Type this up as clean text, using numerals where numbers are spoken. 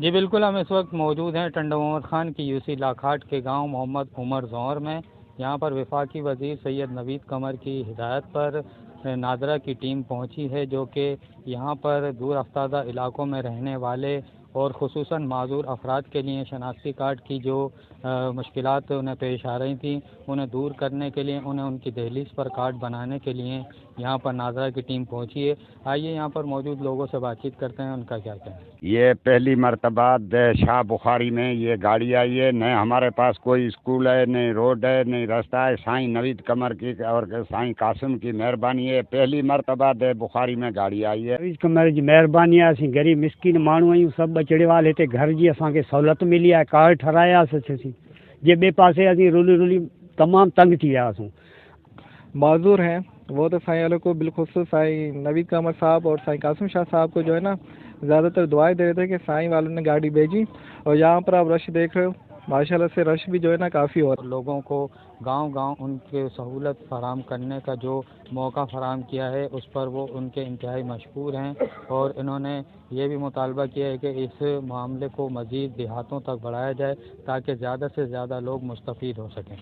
جی بالکل، ہم اس وقت موجود ہیں ٹنڈو محمد خان کی یوسی لاکھاٹ کے گاؤں محمد عمر زور میں۔ یہاں پر وفاقی وزیر سید نوید قمر کی ہدایت پر نادرا کی ٹیم پہنچی ہے، جو کہ یہاں پر دور افتادہ علاقوں میں رہنے والے اور خصوصاً معذور افراد کے لیے شناختی کارڈ کی جو مشکلات انہیں پیش آ رہی تھیں، انہیں دور کرنے کے لیے، انہیں ان کی دہلیز پر کارڈ بنانے کے لیے یہاں پر نادرا کی ٹیم پہنچی ہے۔ آئیے یہاں پر موجود لوگوں سے بات چیت کرتے ہیں، ان کا کیا کہنا ہے۔ یہ پہلی مرتبہ شاہ بخاری میں یہ گاڑی آئی ہے، نہ ہمارے پاس کوئی اسکول ہے، نہیں روڈ ہے، نہیں راستہ ہے۔ سائیں نوید قمر کی اور سائیں قاسم کی مہربانی ہے، پہلی مرتبہ بخاری میں گاڑی آئی ہے۔ نوید قمر جی مہربانی ہے، اسی غریب مسکین مانو آئیوں سب بچڑے والے تے گھر جی اساں کے سہولت ملی ہے، کارڈ ٹھرایا سی جے بے پاسے اسی رولی تمام تنگ تھی آسوں معذور ہیں وہ تو سائیں والوں کو بالخصوص سائیں نوید قمر صاحب اور سائیں قاسم شاہ صاحب کو جو ہے نا زیادہ تر دعائیں دے رہے تھے کہ سائیں والوں نے گاڑی بھیجی، اور یہاں پر آپ رش دیکھ رہے ہو ماشاء اللہ سے رش بھی جو ہے نا کافی ہو رہا ہے۔ لوگوں کو گاؤں گاؤں ان کے سہولت فراہم کرنے کا جو موقع فراہم کیا ہے، اس پر وہ ان کے انتہائی مشکور ہیں، اور انہوں نے یہ بھی مطالبہ کیا ہے کہ اس معاملے کو مزید دیہاتوں تک بڑھایا جائے تاکہ زیادہ سے زیادہ لوگ مستفید ہو سکیں۔